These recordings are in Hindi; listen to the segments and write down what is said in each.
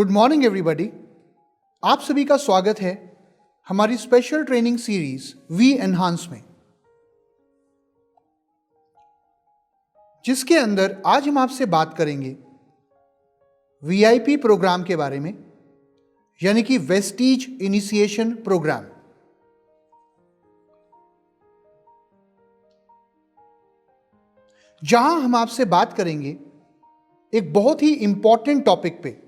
Good morning everybody. आप सभी का स्वागत है हमारी special training series we enhance में, जिसके अंदर आज हम आपसे बात करेंगे वीआईपी प्रोग्राम के बारे में, यानी कि वेस्टीज इनिशिएशन प्रोग्राम। जहां हम आपसे बात करेंगे एक बहुत ही इंपॉर्टेंट टॉपिक पे,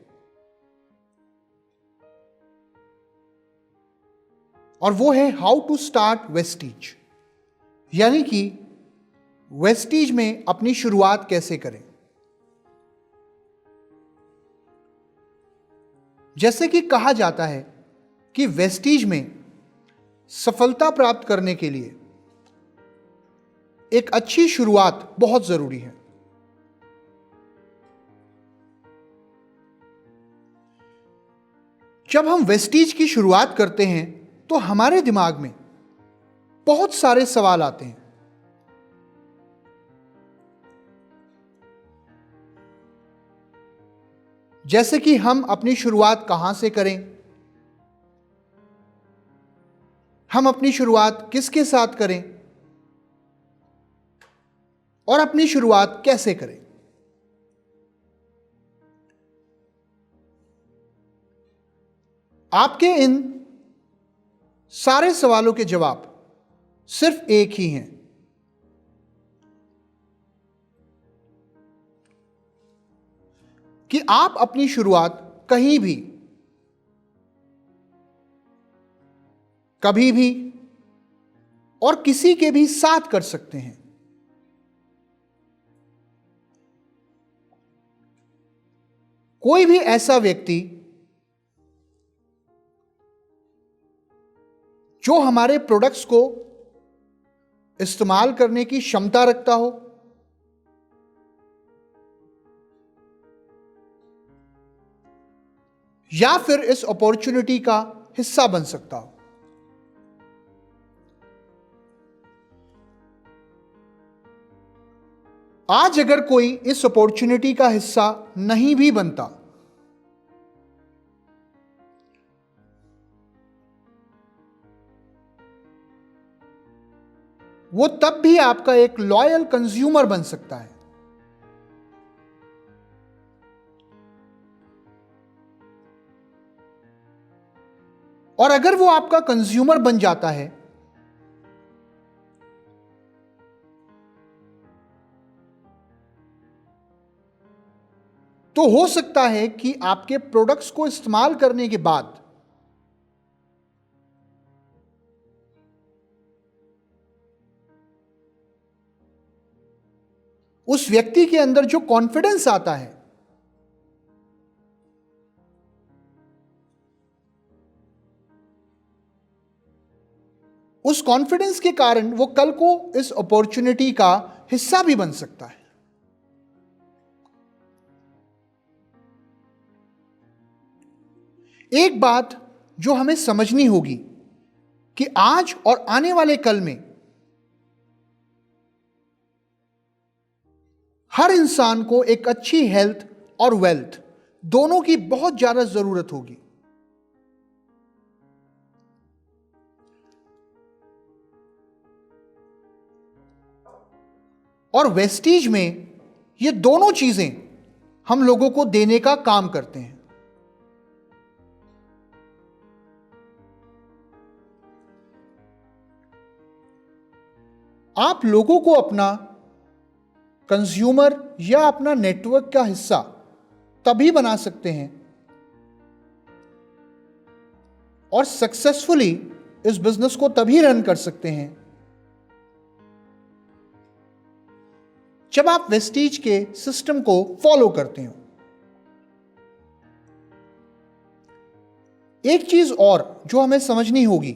और वो है हाउ टू स्टार्ट वेस्टीज, यानी कि वेस्टीज में अपनी शुरुआत कैसे करें। जैसे कि कहा जाता है कि वेस्टीज में सफलता प्राप्त करने के लिए एक अच्छी शुरुआत बहुत जरूरी है। जब हम वेस्टीज की शुरुआत करते हैं तो हमारे दिमाग में बहुत सारे सवाल आते हैं। जैसे कि हम अपनी शुरुआत कहां से करें, हम अपनी शुरुआत किसके साथ करें और अपनी शुरुआत कैसे करें। आपके इन सारे सवालों के जवाब सिर्फ एक ही हैं, कि आप अपनी शुरुआत कहीं भी, कभी भी और किसी के भी साथ कर सकते हैं। कोई भी ऐसा व्यक्ति जो हमारे प्रोडक्ट्स को इस्तेमाल करने की क्षमता रखता हो, या फिर इस अपॉर्चुनिटी का हिस्सा बन सकता हो। आज अगर कोई इस अपॉर्चुनिटी का हिस्सा नहीं भी बनता, वो तब भी आपका एक लॉयल कंज्यूमर बन सकता है। और अगर वो आपका कंज्यूमर बन जाता है तो हो सकता है कि आपके प्रोडक्ट्स को इस्तेमाल करने के बाद उस व्यक्ति के अंदर जो कॉन्फिडेंस आता है, उस कॉन्फिडेंस के कारण वो कल को इस अपॉर्चुनिटी का हिस्सा भी बन सकता है। एक बात जो हमें समझनी होगी कि आज और आने वाले कल में हर इंसान को एक अच्छी हेल्थ और वेल्थ दोनों की बहुत ज्यादा जरूरत होगी। और वेस्टीज में ये दोनों चीजें हम लोगों को देने का काम करते हैं। आप लोगों को अपना कंज्यूमर या अपना नेटवर्क का हिस्सा तभी बना सकते हैं और सक्सेसफुली इस बिजनेस को तभी रन कर सकते हैं जब आप वेस्टीज के सिस्टम को फॉलो करते हो। एक चीज और जो हमें समझनी होगी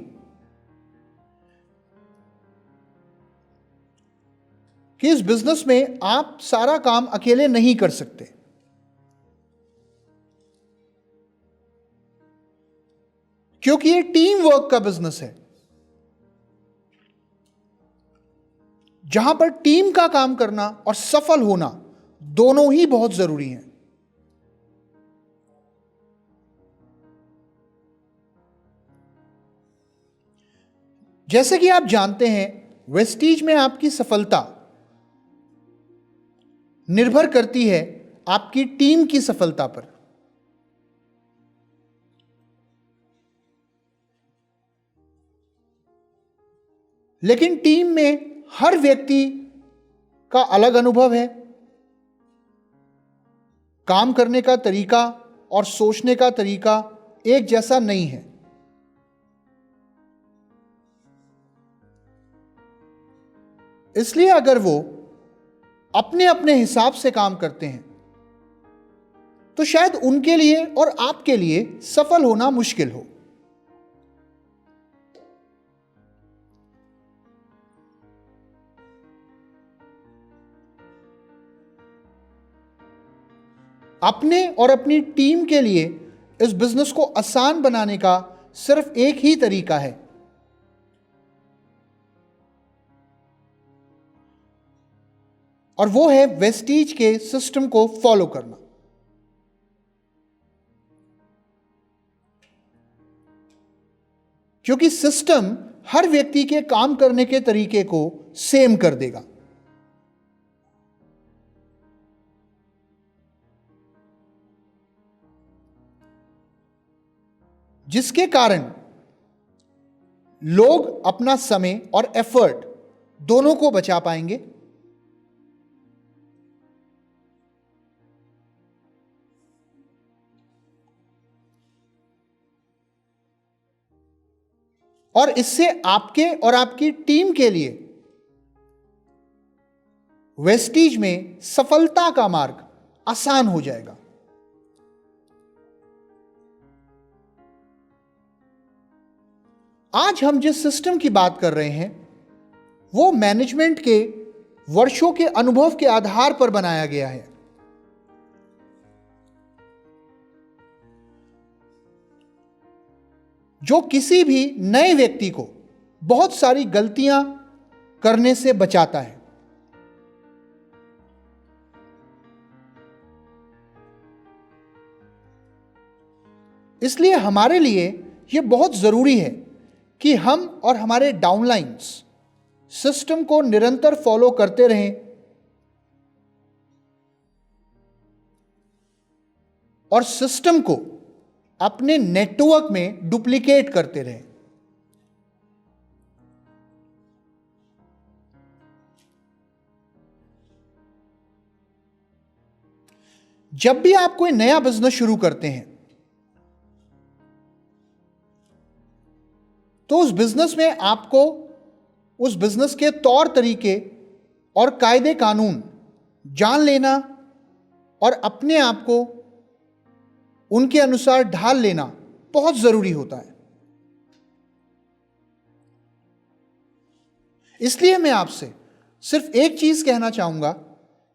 कि इस बिजनेस में आप सारा काम अकेले नहीं कर सकते। क्योंकि ये टीम वर्क का बिजनेस है, जहां पर टीम का काम करना और सफल होना दोनों ही बहुत जरूरी हैं। जैसे कि आप जानते हैं, वेस्टीज में आपकी सफलता निर्भर करती है आपकी टीम की सफलता पर। लेकिन टीम में हर व्यक्ति का अलग अनुभव है, काम करने का तरीका और सोचने का तरीका एक जैसा नहीं है। इसलिए अगर वो अपने अपने हिसाब से काम करते हैं तो शायद उनके लिए और आपके लिए सफल होना मुश्किल हो। अपने और अपनी टीम के लिए इस बिजनेस को आसान बनाने का सिर्फ एक ही तरीका है, और वो है वेस्टीज के सिस्टम को फॉलो करना। क्योंकि सिस्टम हर व्यक्ति के काम करने के तरीके को सेम कर देगा। जिसके कारण लोग अपना समय और एफर्ट दोनों को बचा पाएंगे, और इससे आपके और आपकी टीम के लिए वेस्टीज में सफलता का मार्ग आसान हो जाएगा। आज हम जिस सिस्टम की बात कर रहे हैं वो मैनेजमेंट के वर्षों के अनुभव के आधार पर बनाया गया है। जो किसी भी नए व्यक्ति को बहुत सारी गलतियां करने से बचाता है। इसलिए हमारे लिए यह बहुत जरूरी है कि हम और हमारे डाउनलाइंस सिस्टम को निरंतर फॉलो करते रहें और सिस्टम को अपने नेटवर्क में डुप्लीकेट करते रहें। जब भी आप कोई नया बिजनेस शुरू करते हैं तो उस बिजनेस में आपको उस बिजनेस के तौर तरीके और कायदे कानून जान लेना और अपने आप को उनके अनुसार ढाल लेना बहुत जरूरी होता है। इसलिए मैं आपसे सिर्फ एक चीज कहना चाहूंगा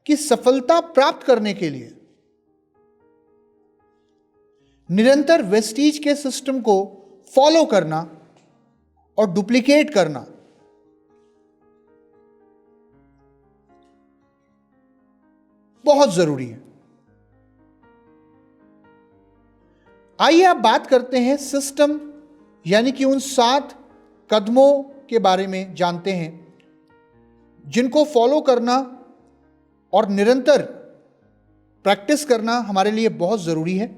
कि सफलता प्राप्त करने के लिए निरंतर वेस्टीज के सिस्टम को फॉलो करना और डुप्लीकेट करना बहुत जरूरी है। आइए अब बात करते हैं सिस्टम यानी कि उन 7 कदमों के बारे में जानते हैं जिनको फॉलो करना और निरंतर प्रैक्टिस करना हमारे लिए बहुत जरूरी है।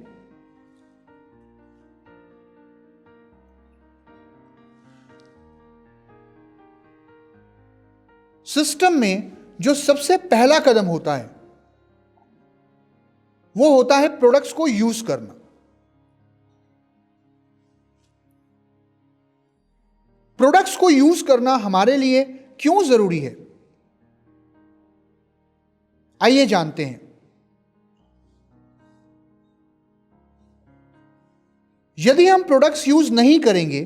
सिस्टम में जो सबसे पहला कदम होता है वो होता है प्रोडक्ट्स को यूज करना। प्रोडक्ट्स को यूज करना हमारे लिए क्यों जरूरी है, आइए जानते हैं। यदि हम प्रोडक्ट्स यूज नहीं करेंगे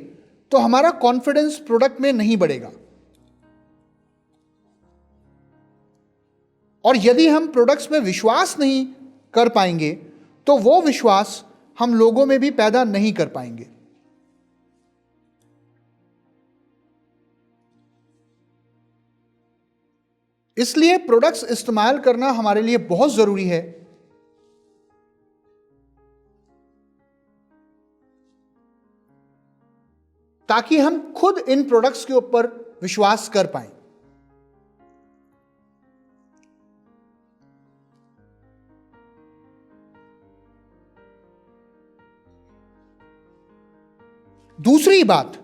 तो हमारा कॉन्फिडेंस प्रोडक्ट में नहीं बढ़ेगा, और यदि हम प्रोडक्ट्स में विश्वास नहीं कर पाएंगे तो वो विश्वास हम लोगों में भी पैदा नहीं कर पाएंगे। इसलिए प्रोडक्ट्स इस्तेमाल करना हमारे लिए बहुत जरूरी है। ताकि हम खुद इन प्रोडक्ट्स के ऊपर विश्वास कर पाएं। दूसरी बात,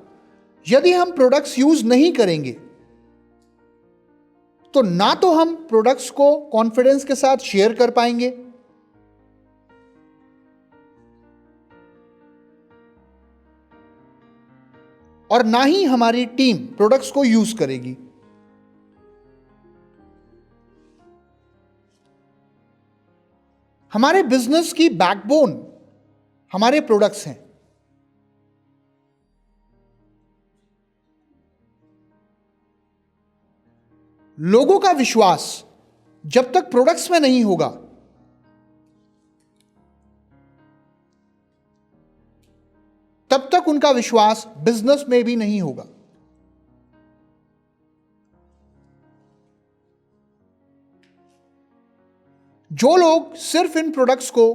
यदि हम प्रोडक्ट्स यूज नहीं करेंगे तो ना तो हम प्रोडक्ट्स को कॉन्फिडेंस के साथ शेयर कर पाएंगे और ना ही हमारी टीम प्रोडक्ट्स को यूज करेगी। हमारे बिजनेस की बैकबोन हमारे प्रोडक्ट्स हैं। लोगों का विश्वास जब तक प्रोडक्ट्स में नहीं होगा, तब तक उनका विश्वास बिजनेस में भी नहीं होगा। जो लोग सिर्फ इन प्रोडक्ट्स को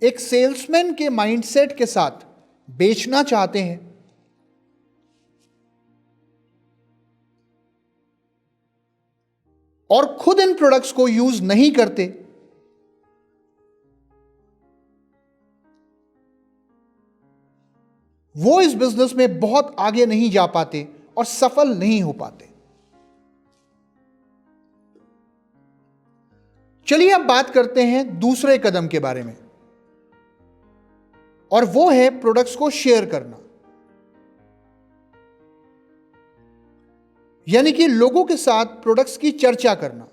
एक सेल्समैन के माइंडसेट के साथ बेचना चाहते हैं, और खुद इन प्रोडक्ट्स को यूज नहीं करते, वो इस बिजनेस में बहुत आगे नहीं जा पाते और सफल नहीं हो पाते। चलिए अब बात करते हैं दूसरे कदम के बारे में, और वो है प्रोडक्ट्स को शेयर करना, यानी कि लोगों के साथ प्रोडक्ट्स की चर्चा करना।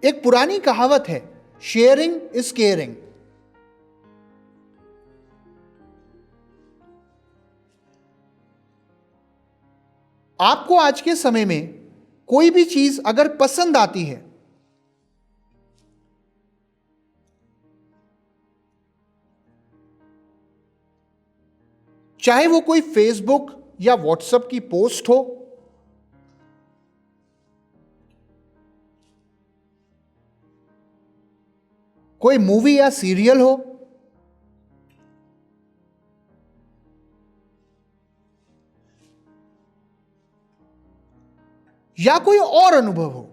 एक पुरानी कहावत है, शेयरिंग इज केयरिंग। आपको आज के समय में कोई भी चीज अगर पसंद आती है, चाहे वो कोई फेसबुक या व्हाट्सएप की पोस्ट हो, कोई मूवी या सीरियल हो, या कोई और अनुभव हो,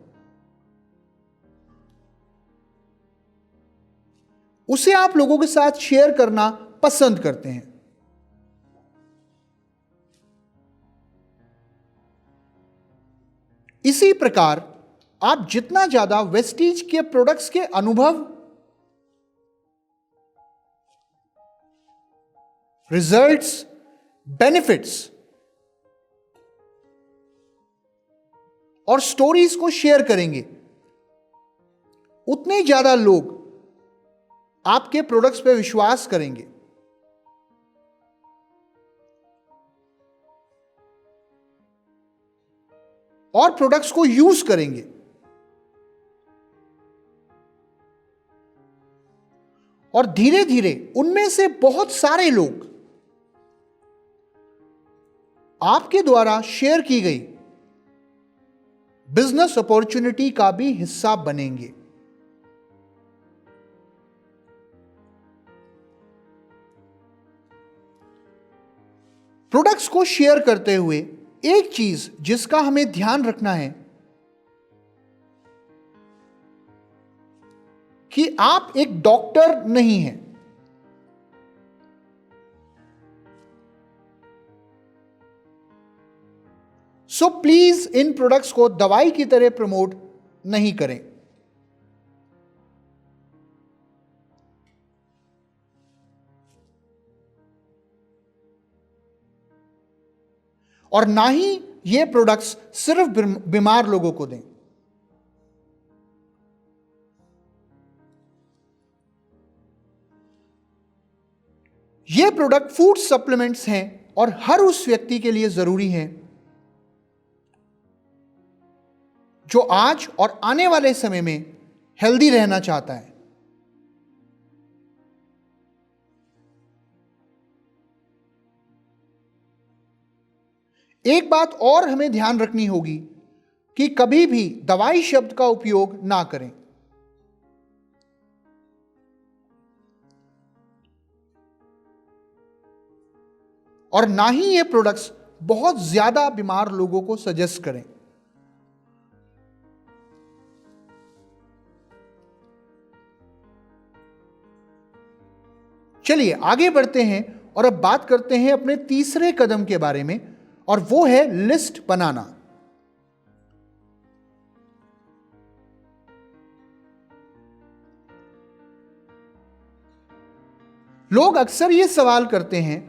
उसे आप लोगों के साथ शेयर करना पसंद करते हैं। इसी प्रकार आप जितना ज्यादा वेस्टीज के प्रोडक्ट्स के अनुभव, रिजल्ट्स, बेनिफिट्स और स्टोरीज को शेयर करेंगे, उतने ज्यादा लोग आपके प्रोडक्ट्स पे विश्वास करेंगे और प्रोडक्ट्स को यूज करेंगे। और धीरे धीरे उनमें से बहुत सारे लोग आपके द्वारा शेयर की गई बिजनेस अपॉर्चुनिटी का भी हिस्सा बनेंगे। प्रोडक्ट्स को शेयर करते हुए एक चीज जिसका हमें ध्यान रखना है कि आप एक डॉक्टर नहीं हैं। सो प्लीज इन प्रोडक्ट्स को दवाई की तरह प्रमोट नहीं करें। और ना ही ये प्रोडक्ट्स सिर्फ बीमार लोगों को दें। ये प्रोडक्ट फूड सप्लीमेंट्स हैं और हर उस व्यक्ति के लिए जरूरी है जो आज और आने वाले समय में हेल्दी रहना चाहता है। एक बात और हमें ध्यान रखनी होगी कि कभी भी दवाई शब्द का उपयोग ना करें। और ना ही ये प्रोडक्ट्स बहुत ज्यादा बीमार लोगों को सजेस्ट करें। चलिए आगे बढ़ते हैं और अब बात करते हैं अपने तीसरे कदम के बारे में, और वो है लिस्ट बनाना। लोग अक्सर ये सवाल करते हैं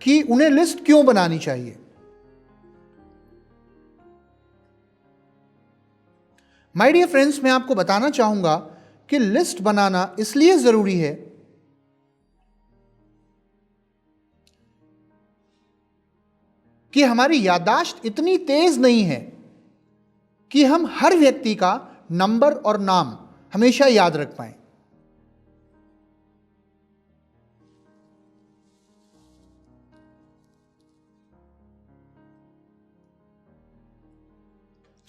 कि उन्हें लिस्ट क्यों बनानी चाहिए। माय डियर फ्रेंड्स, मैं आपको बताना चाहूंगा कि लिस्ट बनाना इसलिए जरूरी है कि हमारी याददाश्त इतनी तेज नहीं है कि हम हर व्यक्ति का नंबर और नाम हमेशा याद रख पाएं।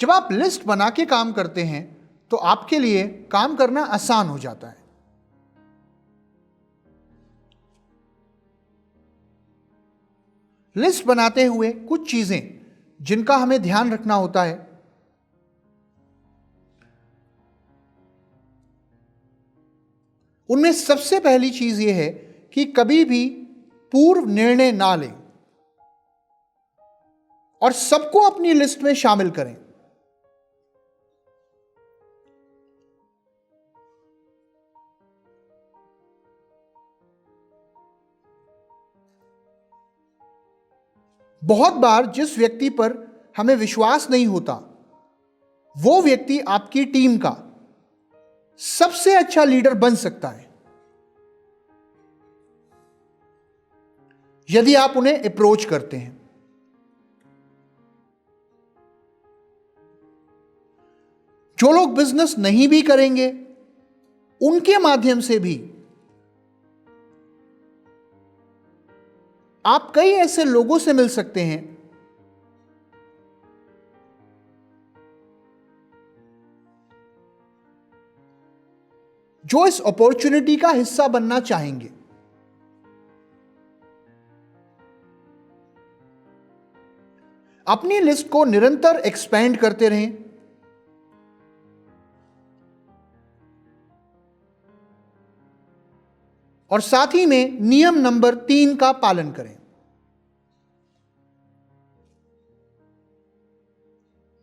जब आप लिस्ट बना के काम करते हैं तो आपके लिए काम करना आसान हो जाता है। लिस्ट बनाते हुए कुछ चीजें जिनका हमें ध्यान रखना होता है, उनमें सबसे पहली चीज यह है कि कभी भी पूर्व निर्णय ना लें और सबको अपनी लिस्ट में शामिल करें। बहुत बार जिस व्यक्ति पर हमें विश्वास नहीं होता, वो व्यक्ति आपकी टीम का सबसे अच्छा लीडर बन सकता है यदि आप उन्हें अप्रोच करते हैं। जो लोग बिजनेस नहीं भी करेंगे, उनके माध्यम से भी आप कई ऐसे लोगों से मिल सकते हैं जो इस अपॉर्चुनिटी का हिस्सा बनना चाहेंगे। अपनी लिस्ट को निरंतर एक्सपेंड करते रहें और साथ ही में नियम नंबर 3 का पालन करें।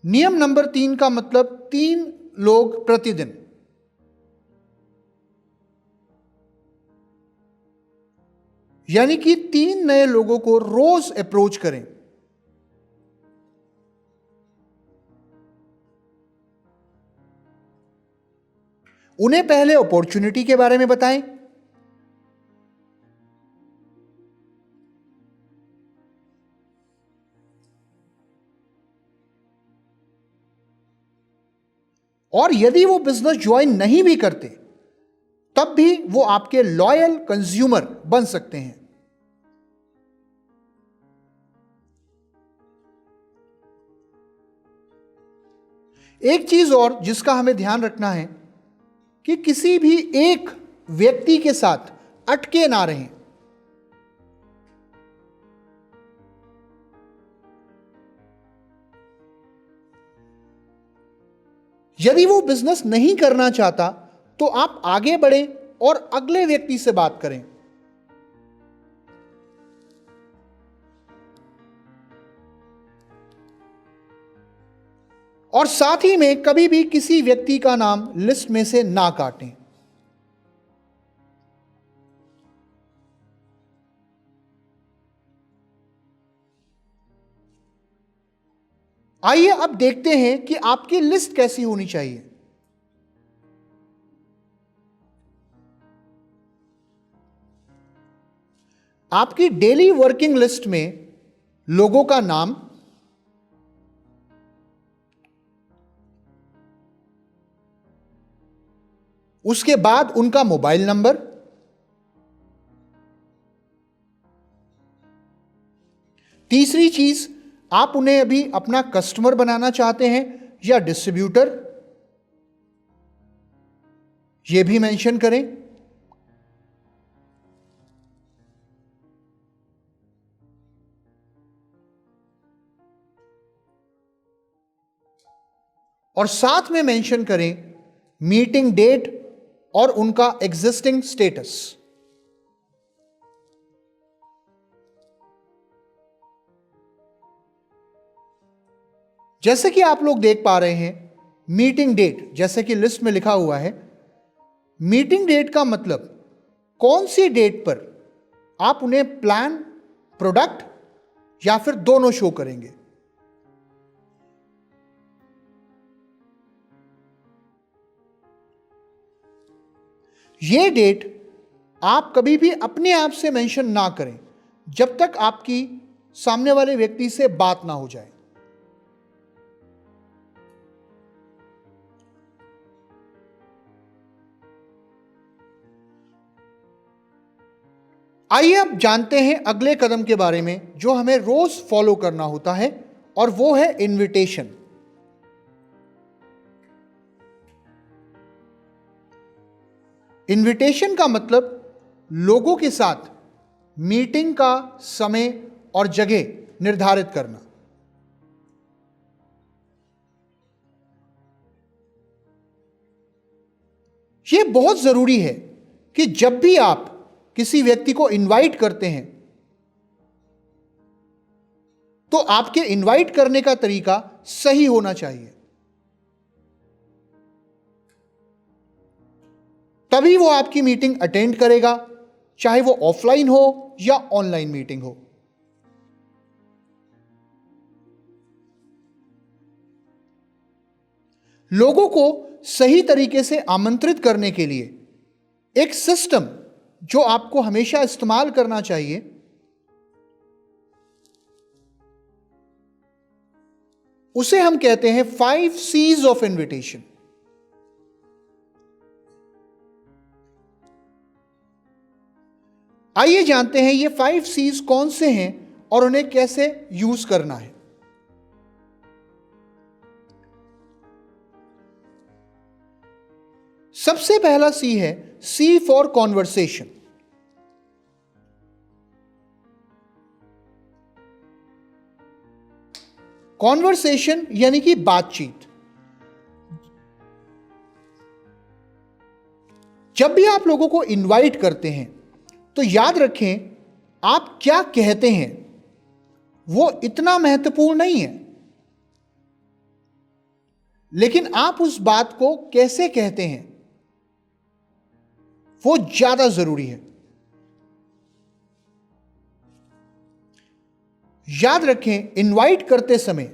नियम नंबर 3 का मतलब 3 लोग प्रतिदिन। यानी कि 3 नए लोगों को रोज अप्रोच करें। उन्हें पहले अपॉर्चुनिटी के बारे में बताएं, और यदि वो बिजनेस ज्वाइन नहीं भी करते तब भी वो आपके लॉयल कंज्यूमर बन सकते हैं। एक चीज और जिसका हमें ध्यान रखना है कि किसी भी एक व्यक्ति के साथ अटके ना रहें। यदि वो बिजनेस नहीं करना चाहता तो आप आगे बढ़ें और अगले व्यक्ति से बात करें। और साथ ही में कभी भी किसी व्यक्ति का नाम लिस्ट में से ना काटें। आइए अब देखते हैं कि आपकी लिस्ट कैसी होनी चाहिए। आपकी डेली वर्किंग लिस्ट में लोगों का नाम, उसके बाद उनका मोबाइल नंबर, तीसरी चीज, आप उन्हें अभी अपना कस्टमर बनाना चाहते हैं या डिस्ट्रीब्यूटर, यह भी मेंशन करें। और साथ में मेंशन करें मीटिंग डेट और उनका एग्जिस्टिंग स्टेटस। जैसे कि आप लोग देख पा रहे हैं, मीटिंग डेट जैसे कि लिस्ट में लिखा हुआ है, मीटिंग डेट का मतलब कौन सी डेट पर आप उन्हें प्लान, प्रोडक्ट या फिर दोनों शो करेंगे। यह डेट आप कभी भी अपने आप से मेंशन ना करें जब तक आपकी सामने वाले व्यक्ति से बात ना हो जाए। आइए अब जानते हैं अगले कदम के बारे में जो हमें रोज फॉलो करना होता है, और वो है इनविटेशन। इनविटेशन का मतलब लोगों के साथ मीटिंग का समय और जगह निर्धारित करना। यह बहुत जरूरी है कि जब भी आप किसी व्यक्ति को इनवाइट करते हैं तो आपके इनवाइट करने का तरीका सही होना चाहिए, तभी वो आपकी मीटिंग अटेंड करेगा, चाहे वो ऑफलाइन हो या ऑनलाइन मीटिंग हो। लोगों को सही तरीके से आमंत्रित करने के लिए एक सिस्टम जो आपको हमेशा इस्तेमाल करना चाहिए, उसे हम कहते हैं 5 C's ऑफ इनविटेशन। आइए जानते हैं ये 5 C's कौन से हैं और उन्हें कैसे यूज करना है। सबसे पहला सी है C फॉर कॉन्वर्सेशन। कॉन्वर्सेशन यानी कि बातचीत। जब भी आप लोगों को इनवाइट करते हैं तो याद रखें आप क्या कहते हैं वो इतना महत्वपूर्ण नहीं है, लेकिन आप उस बात को कैसे कहते हैं वो ज्यादा जरूरी है। याद रखें इनवाइट करते समय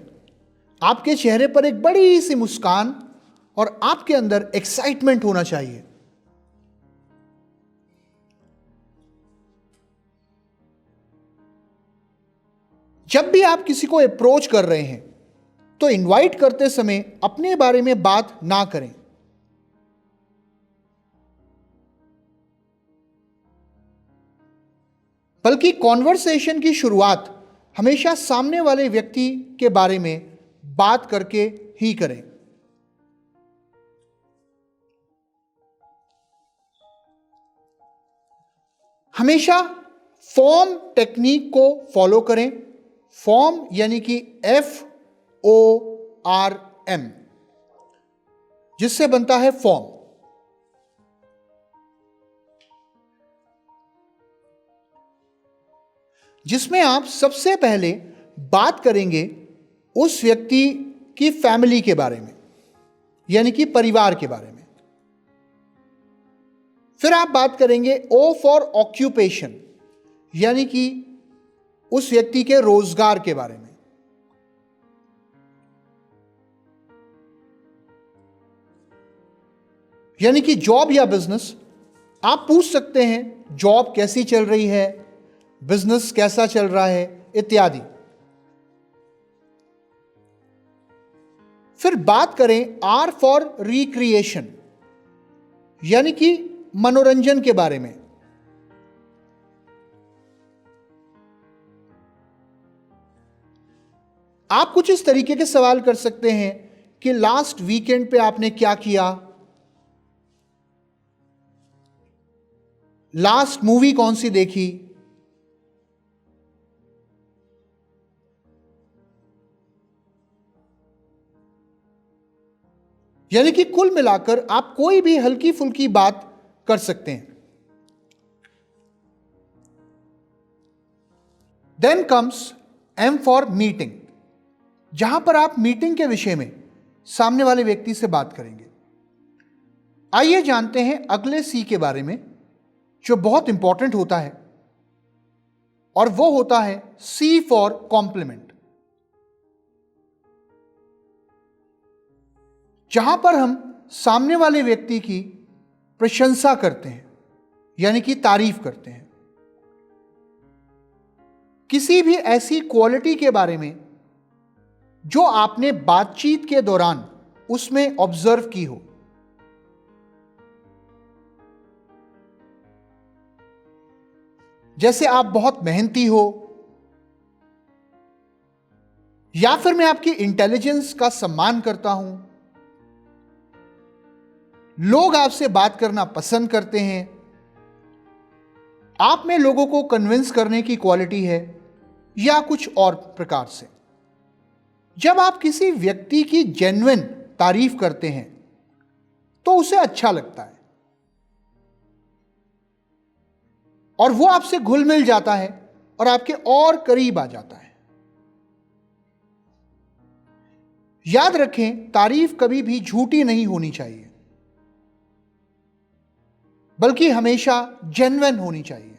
आपके चेहरे पर एक बड़ी सी मुस्कान और आपके अंदर एक्साइटमेंट होना चाहिए। जब भी आप किसी को अप्रोच कर रहे हैं तो इनवाइट करते समय अपने बारे में बात ना करें, बल्कि कॉन्वर्सेशन की शुरुआत हमेशा सामने वाले व्यक्ति के बारे में बात करके ही करें। हमेशा फॉर्म टेक्निक को फॉलो करें। फॉर्म यानी कि FORM, जिससे बनता है फॉर्म। जिसमें आप सबसे पहले बात करेंगे उस व्यक्ति की फैमिली के बारे में, यानी कि परिवार के बारे में। फिर आप बात करेंगे O फॉर ऑक्यूपेशन, यानी कि उस व्यक्ति के रोजगार के बारे में। यानी कि जॉब या बिजनेस। आप पूछ सकते हैं जॉब कैसी चल रही है, बिजनेस कैसा चल रहा है, इत्यादि। फिर बात करें R फॉर रिक्रिएशन, यानी कि मनोरंजन के बारे में। आप कुछ इस तरीके के सवाल कर सकते हैं कि लास्ट वीकेंड पे आपने क्या किया, लास्ट मूवी कौन सी देखी, यानी कि कुल मिलाकर आप कोई भी हल्की फुल्की बात कर सकते हैं। Then comes M for meeting, जहां पर आप मीटिंग के विषय में सामने वाले व्यक्ति से बात करेंगे। आइए जानते हैं अगले सी के बारे में, जो बहुत इंपॉर्टेंट होता है, और वो होता है सी फॉर कॉम्प्लीमेंट, जहां पर हम सामने वाले व्यक्ति की प्रशंसा करते हैं, यानी कि तारीफ करते हैं, किसी भी ऐसी क्वालिटी के बारे में जो आपने बातचीत के दौरान उसमें ऑब्जर्व की हो। जैसे आप बहुत मेहनती हो, या फिर मैं आपकी इंटेलिजेंस का सम्मान करता हूं, लोग आपसे बात करना पसंद करते हैं, आप में लोगों को कन्विंस करने की क्वालिटी है, या कुछ और प्रकार से। जब आप किसी व्यक्ति की जेन्युइन तारीफ करते हैं तो उसे अच्छा लगता है और वो आपसे घुल मिल जाता है और आपके और करीब आ जाता है। याद रखें, तारीफ कभी भी झूठी नहीं होनी चाहिए, बल्कि हमेशा जेन्युइन होनी चाहिए।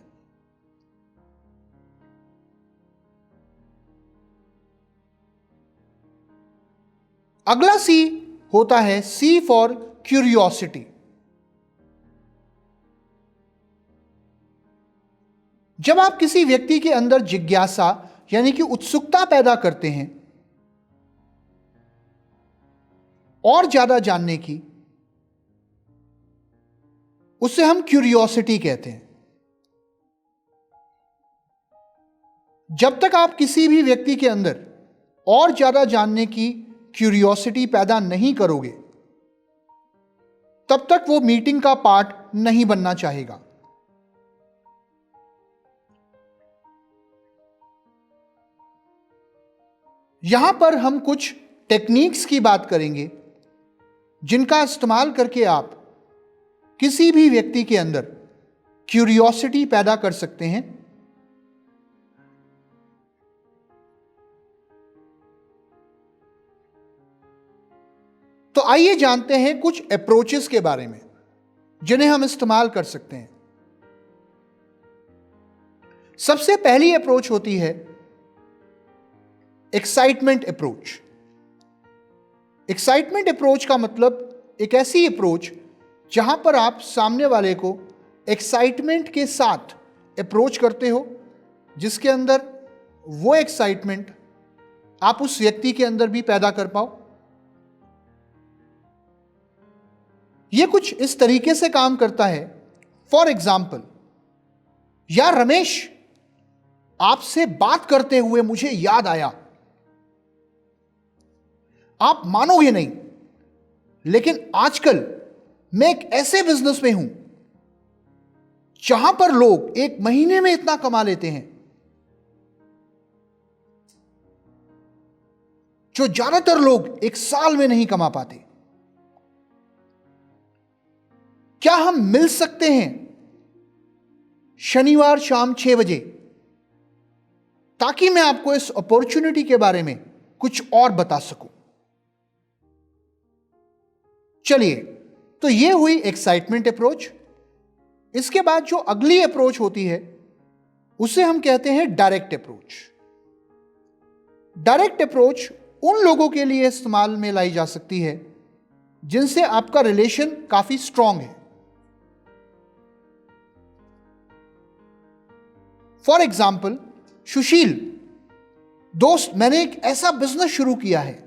अगला सी होता है सी फॉर क्यूरियोसिटी। जब आप किसी व्यक्ति के अंदर जिज्ञासा यानी कि उत्सुकता पैदा करते हैं और ज्यादा जानने की, उसे हम क्यूरियोसिटी कहते हैं। जब तक आप किसी भी व्यक्ति के अंदर और ज्यादा जानने की क्यूरियोसिटी पैदा नहीं करोगे, तब तक वो मीटिंग का पार्ट नहीं बनना चाहेगा। यहां पर हम कुछ टेक्निक्स की बात करेंगे जिनका इस्तेमाल करके आप किसी भी व्यक्ति के अंदर क्यूरियोसिटी पैदा कर सकते हैं। तो आइए जानते हैं कुछ अप्रोचेस के बारे में जिन्हें हम इस्तेमाल कर सकते हैं। सबसे पहली अप्रोच होती है एक्साइटमेंट अप्रोच। एक्साइटमेंट अप्रोच का मतलब एक ऐसी अप्रोच जहां पर आप सामने वाले को एक्साइटमेंट के साथ अप्रोच करते हो, जिसके अंदर वो एक्साइटमेंट आप उस व्यक्ति के अंदर भी पैदा कर पाओ। यह कुछ इस तरीके से काम करता है। फॉर एग्जाम्पल, यार रमेश, आपसे बात करते हुए मुझे याद आया, आप मानोगे नहीं, लेकिन आजकल मैं एक ऐसे बिजनेस में हूं जहां पर लोग एक महीने में इतना कमा लेते हैं जो ज्यादातर लोग एक साल में नहीं कमा पाते। क्या हम मिल सकते हैं शनिवार शाम 6 बजे, ताकि मैं आपको इस अपॉर्चुनिटी के बारे में कुछ और बता सकूं? चलिए, तो ये हुई एक्साइटमेंट अप्रोच। इसके बाद जो अगली अप्रोच होती है उसे हम कहते हैं डायरेक्ट अप्रोच। डायरेक्ट अप्रोच उन लोगों के लिए इस्तेमाल में लाई जा सकती है जिनसे आपका रिलेशन काफी स्ट्रांग है। फॉर एग्जाम्पल, सुशील दोस्त, मैंने एक ऐसा बिजनेस शुरू किया है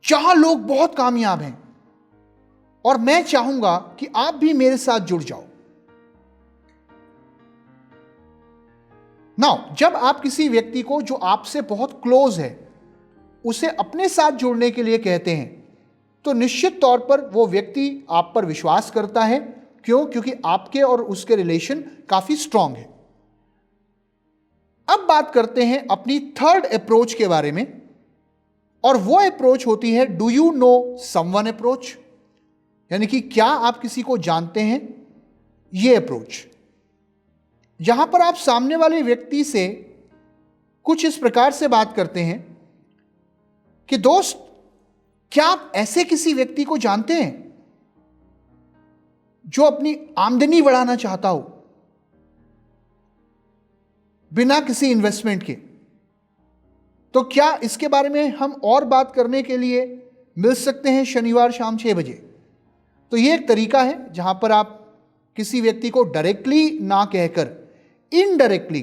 जहां लोग बहुत कामयाब हैं और मैं चाहूंगा कि आप भी मेरे साथ जुड़ जाओ। नाउ, जब आप किसी व्यक्ति को जो आपसे बहुत क्लोज है उसे अपने साथ जुड़ने के लिए कहते हैं, तो निश्चित तौर पर वो व्यक्ति आप पर विश्वास करता है। क्यों? क्योंकि आपके और उसके रिलेशन काफी स्ट्रांग है। अब बात करते हैं अपनी थर्ड अप्रोच के बारे में, और वो अप्रोच होती है do you know someone approach, यानी कि क्या आप किसी को जानते हैं, ये अप्रोच, जहां पर आप सामने वाले व्यक्ति से कुछ इस प्रकार से बात करते हैं कि दोस्त, क्या आप ऐसे किसी व्यक्ति को जानते हैं जो अपनी आमदनी बढ़ाना चाहता हो बिना किसी इन्वेस्टमेंट के? तो क्या इसके बारे में हम और बात करने के लिए मिल सकते हैं शनिवार शाम 6 बजे? तो ये एक तरीका है जहां पर आप किसी व्यक्ति को डायरेक्टली ना कहकर इनडायरेक्टली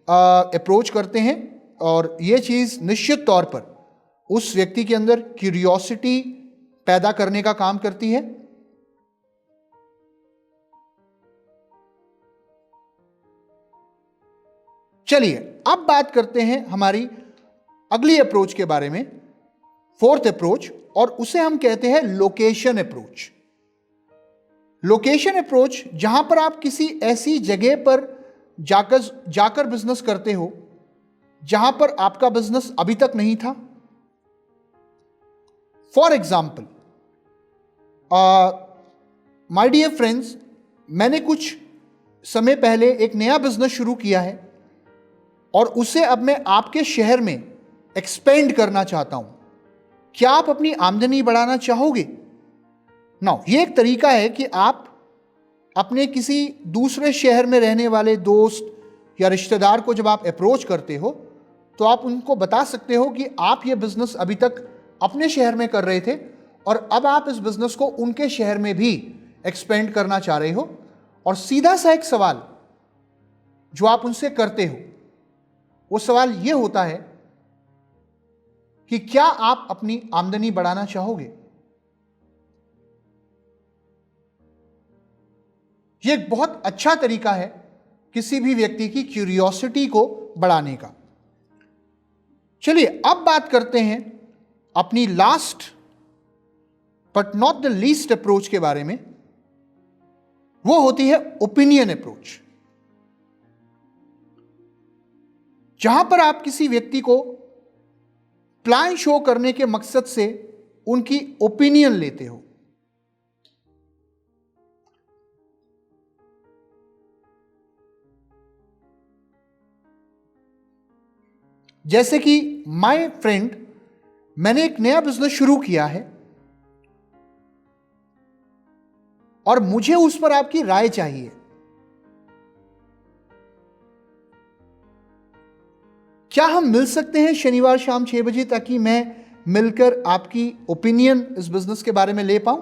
अप्रोच करते हैं, और ये चीज़ निश्चित तौर पर उस व्यक्ति के अंदर क्यूरियोसिटी पैदा करने का काम करती है। चलिए अब बात करते हैं हमारी अगली अप्रोच के बारे में, फोर्थ अप्रोच, और उसे हम कहते हैं लोकेशन अप्रोच। लोकेशन अप्रोच जहां पर आप किसी ऐसी जगह पर जाकर बिजनेस करते हो जहां पर आपका बिजनेस अभी तक नहीं था। For example, my dear friends, मैंने कुछ समय पहले एक नया बिजनेस शुरू किया है और उसे अब मैं आपके शहर में एक्सपेंड करना चाहता हूं। क्या आप अपनी आमदनी बढ़ाना चाहोगे? नाउ ये एक तरीका है कि आप अपने किसी दूसरे शहर में रहने वाले दोस्त या रिश्तेदार को जब आप अप्रोच करते हो तो आप उनको बता सकते हो कि आप ये बिजनेस अभी तक अपने शहर में कर रहे थे और अब आप इस बिजनेस को उनके शहर में भी एक्सपेंड करना चाह रहे हो। और सीधा सा एक सवाल जो आप उनसे करते हो, वो सवाल ये होता है कि क्या आप अपनी आमदनी बढ़ाना चाहोगे? यह एक बहुत अच्छा तरीका है किसी भी व्यक्ति की क्यूरियोसिटी को बढ़ाने का। चलिए अब बात करते हैं अपनी last but not the least approach के बारे में। वो होती है ओपिनियन अप्रोच, जहां पर आप किसी व्यक्ति को प्लान शो करने के मकसद से उनकी ओपिनियन लेते हो। जैसे कि माय फ्रेंड, मैंने एक नया बिजनेस शुरू किया है और मुझे उस पर आपकी राय चाहिए। क्या हम मिल सकते हैं शनिवार शाम 6 बजे ताकि मैं मिलकर आपकी ओपिनियन इस बिजनेस के बारे में ले पाऊं?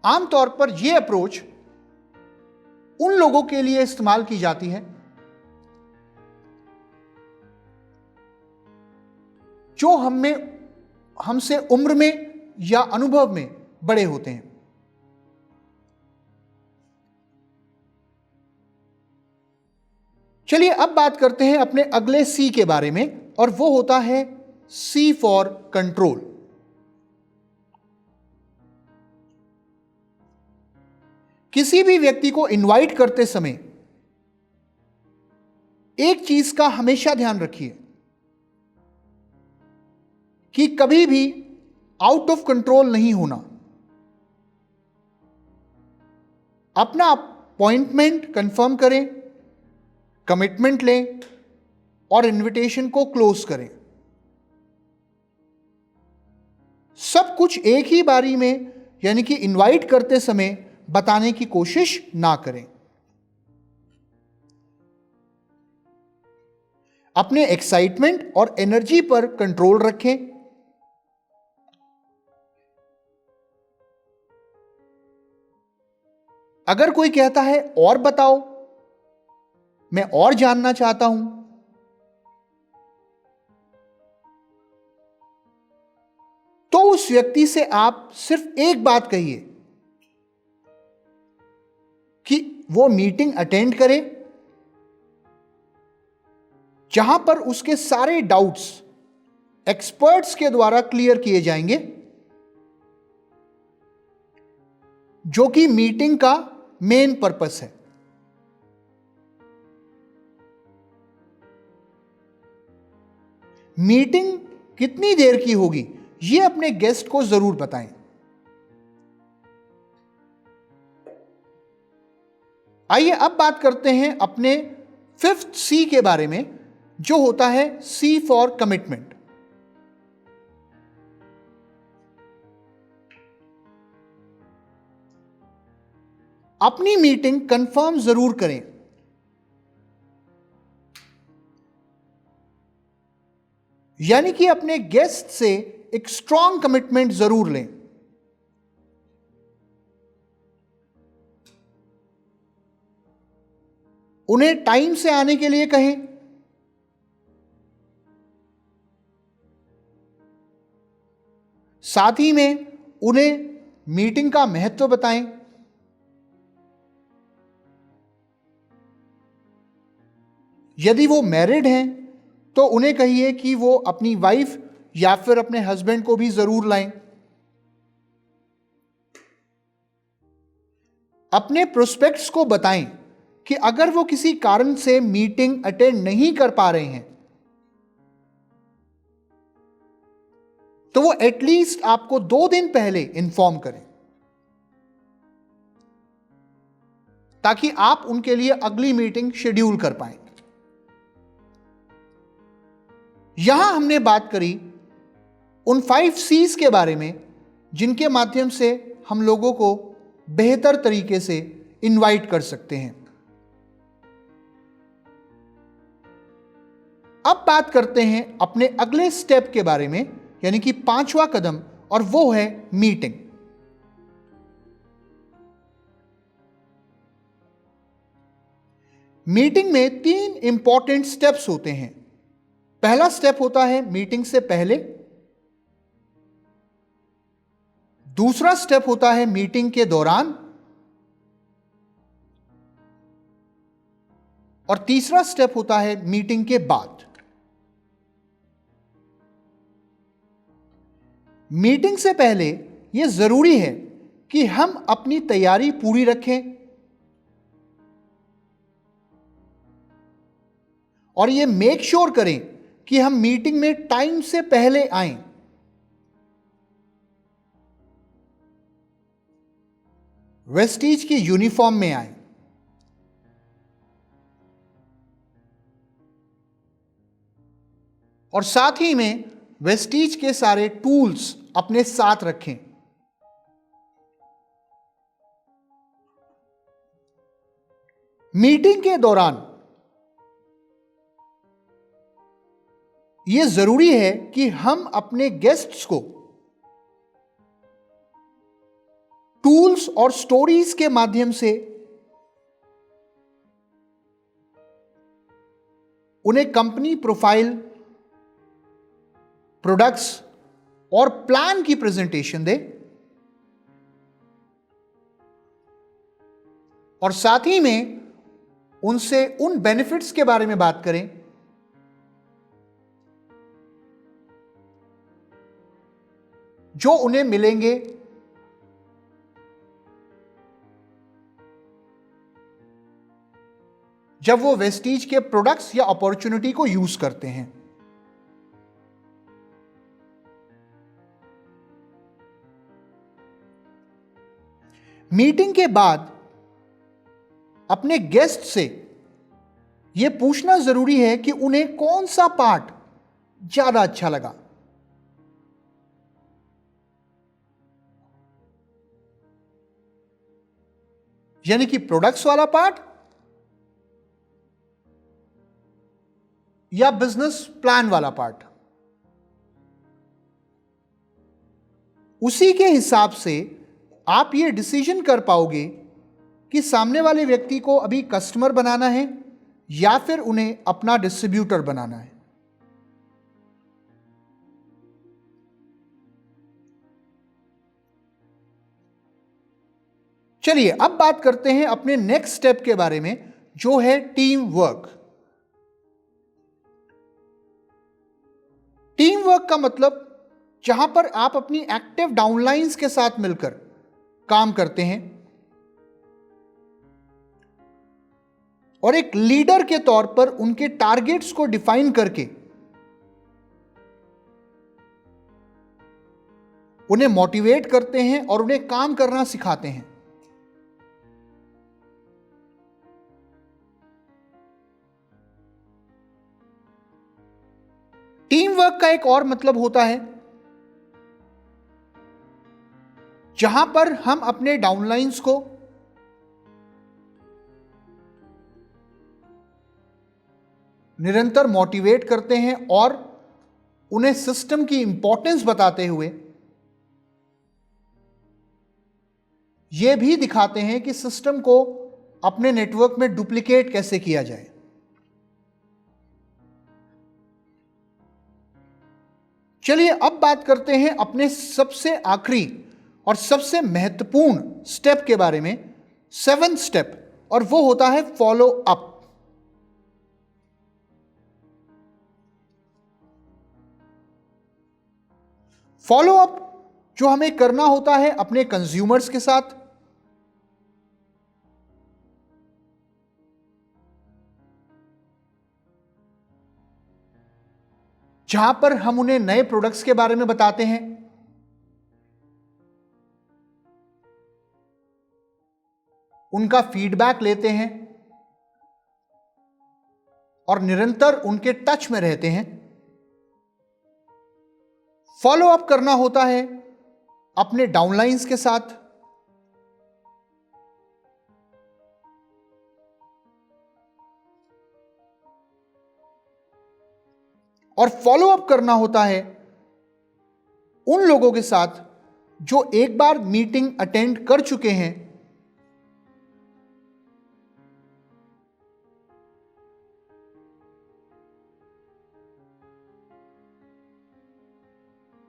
आमतौर पर यह अप्रोच उन लोगों के लिए इस्तेमाल की जाती है जो हमसे उम्र में या अनुभव में बड़े होते हैं। चलिए अब बात करते हैं अपने अगले सी के बारे में, और वो होता है सी फॉर कंट्रोल। किसी भी व्यक्ति को इनवाइट करते समय एक चीज का हमेशा ध्यान रखिए कि कभी भी आउट ऑफ कंट्रोल नहीं होना। अपना अपॉइंटमेंट कंफर्म करें, कमिटमेंट लें और इनविटेशन को क्लोज करें। सब कुछ एक ही बारी में, यानी कि इनवाइट करते समय बताने की कोशिश ना करें। अपने एक्साइटमेंट और एनर्जी पर कंट्रोल रखें। अगर कोई कहता है और बताओ, मैं और जानना चाहता हूं, तो उस व्यक्ति से आप सिर्फ एक बात कहिए कि वो मीटिंग अटेंड करे जहां पर उसके सारे डाउट्स एक्सपर्ट्स के द्वारा क्लियर किए जाएंगे, जो कि मीटिंग का मेन पर्पस है। मीटिंग कितनी देर की होगी, ये अपने गेस्ट को जरूर बताएं। आइए अब बात करते हैं अपने 5th C के बारे में, जो होता है C फॉर कमिटमेंट। अपनी मीटिंग कंफर्म जरूर करें। यानी कि अपने गेस्ट से एक स्ट्रॉन्ग कमिटमेंट जरूर लें। उन्हें टाइम से आने के लिए कहें। साथ ही में उन्हें मीटिंग का महत्व बताएं। यदि वो मैरिड हैं तो उन्हें कहिए कि वो अपनी वाइफ या फिर अपने हस्बैंड को भी जरूर लाएं। अपने प्रोस्पेक्ट्स को बताएं कि अगर वो किसी कारण से मीटिंग अटेंड नहीं कर पा रहे हैं तो वो एटलीस्ट आपको 2 दिन पहले इंफॉर्म करें, ताकि आप उनके लिए अगली मीटिंग शेड्यूल कर पाएं। यहां हमने बात करी उन 5 C's के बारे में, जिनके माध्यम से हम लोगों को बेहतर तरीके से इनवाइट कर सकते हैं। अब बात करते हैं अपने अगले स्टेप के बारे में, यानी कि 5वां कदम, और वो है मीटिंग। मीटिंग में 3 इंपॉर्टेंट स्टेप्स होते हैं। पहला स्टेप होता है मीटिंग से पहले, दूसरा स्टेप होता है मीटिंग के दौरान, और तीसरा स्टेप होता है मीटिंग के बाद। मीटिंग से पहले यह जरूरी है कि हम अपनी तैयारी पूरी रखें और यह मेक श्योर करें कि हम मीटिंग में टाइम से पहले आएं। वेस्टीज की यूनिफॉर्म में आएं। और साथ ही में वेस्टीज के सारे टूल्स अपने साथ रखें। मीटिंग के दौरान यह जरूरी है कि हम अपने गेस्ट्स को टूल्स और स्टोरीज के माध्यम से उन्हें कंपनी प्रोफाइल, प्रोडक्ट्स और प्लान की प्रेजेंटेशन दें, और साथ ही में उनसे उन बेनिफिट्स के बारे में बात करें जो उन्हें मिलेंगे जब वो वेस्टीज के प्रोडक्ट्स या अपॉर्चुनिटी को यूज करते हैं। मीटिंग के बाद अपने गेस्ट से यह पूछना जरूरी है कि उन्हें कौन सा पार्ट ज्यादा अच्छा लगा। यानी कि प्रोडक्ट्स वाला पार्ट या बिजनेस प्लान वाला पार्ट। उसी के हिसाब से आप ये डिसीजन कर पाओगे कि सामने वाले व्यक्ति को अभी कस्टमर बनाना है या फिर उन्हें अपना डिस्ट्रीब्यूटर बनाना है। चलिए अब बात करते हैं अपने नेक्स्ट स्टेप के बारे में, जो है टीम वर्क। टीम वर्क का मतलब जहां पर आप अपनी एक्टिव डाउनलाइंस के साथ मिलकर काम करते हैं और एक लीडर के तौर पर उनके टारगेट्स को डिफाइन करके उन्हें मोटिवेट करते हैं और उन्हें काम करना सिखाते हैं। टीम वर्क का एक और मतलब होता है जहां पर हम अपने डाउनलाइंस को निरंतर मोटिवेट करते हैं और उन्हें सिस्टम की इंपॉर्टेंस बताते हुए यह भी दिखाते हैं कि सिस्टम को अपने नेटवर्क में डुप्लीकेट कैसे किया जाए। चलिए अब बात करते हैं अपने सबसे आखिरी और सबसे महत्वपूर्ण स्टेप के बारे में, 7th स्टेप, और वो होता है फॉलो अप। फॉलो अप जो हमें करना होता है अपने कंज्यूमर्स के साथ, जहां पर हम उन्हें नए प्रोडक्ट्स के बारे में बताते हैं, उनका फीडबैक लेते हैं और निरंतर उनके टच में रहते हैं। फॉलो अप करना होता है अपने डाउनलाइंस के साथ, और फॉलो अप करना होता है उन लोगों के साथ जो एक बार मीटिंग अटेंड कर चुके हैं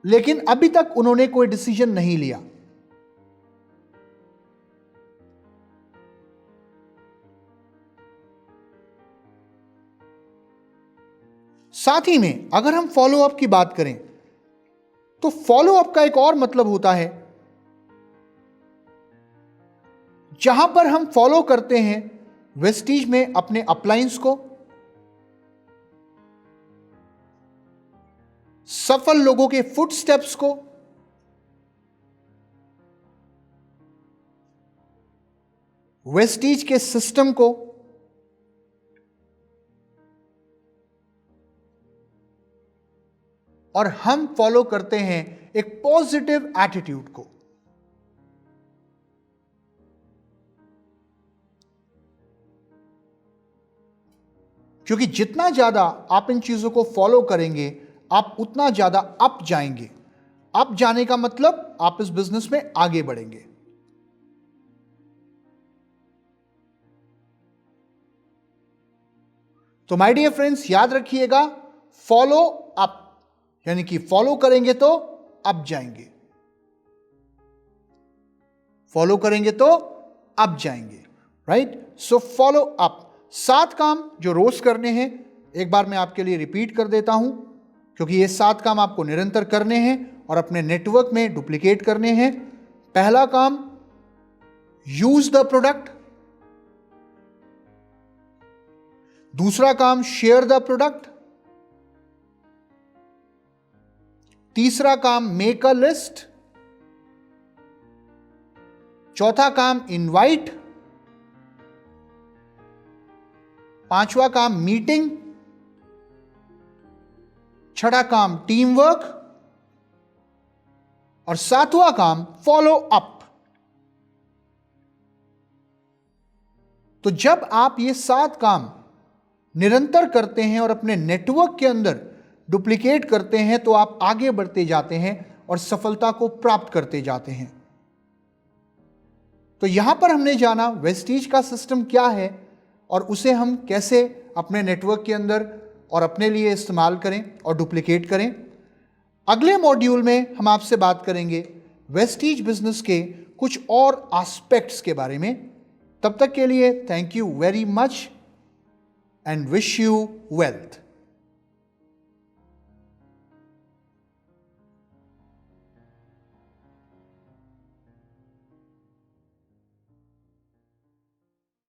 लेकिन अभी तक उन्होंने कोई डिसीजन नहीं लिया। साथ ही में अगर हम फॉलो अप की बात करें तो फॉलो अप का एक और मतलब होता है जहां पर हम फॉलो करते हैं वेस्टीज में अपने अपलाइंस को, सफल लोगों के फुटस्टेप्स को, वेस्टीज के सिस्टम को, और हम फॉलो करते हैं एक पॉजिटिव एटीट्यूड को। क्योंकि जितना ज्यादा आप इन चीजों को फॉलो करेंगे आप उतना ज्यादा अप जाएंगे। अप जाने का मतलब आप इस बिजनेस में आगे बढ़ेंगे। तो माय डियर फ्रेंड्स, याद रखिएगा, फॉलो अप यानी कि फॉलो करेंगे तो अप जाएंगे, फॉलो करेंगे तो अप जाएंगे, राइट। So follow up. 7 काम जो रोज करने हैं, एक बार मैं आपके लिए रिपीट कर देता हूं क्योंकि ये 7 काम आपको निरंतर करने हैं और अपने नेटवर्क में डुप्लीकेट करने हैं। पहला काम, यूज द प्रोडक्ट। दूसरा काम, शेयर द प्रोडक्ट। तीसरा काम, मेक अ लिस्ट। चौथा काम, इनवाइट। पांचवा काम, मीटिंग। छठा काम, टीम वर्क। और 7वां काम, फॉलो अप। तो जब आप ये 7 काम निरंतर करते हैं और अपने नेटवर्क के अंदर डुप्लीकेट करते हैं तो आप आगे बढ़ते जाते हैं और सफलता को प्राप्त करते जाते हैं। तो यहां पर हमने जाना वेस्टीज का सिस्टम क्या है और उसे हम कैसे अपने नेटवर्क के अंदर और अपने लिए इस्तेमाल करें और डुप्लीकेट करें। अगले मॉड्यूल में हम आपसे बात करेंगे वेस्टीज बिजनेस के कुछ और एस्पेक्ट्स के बारे में। तब तक के लिए thank you very much and wish you wealth.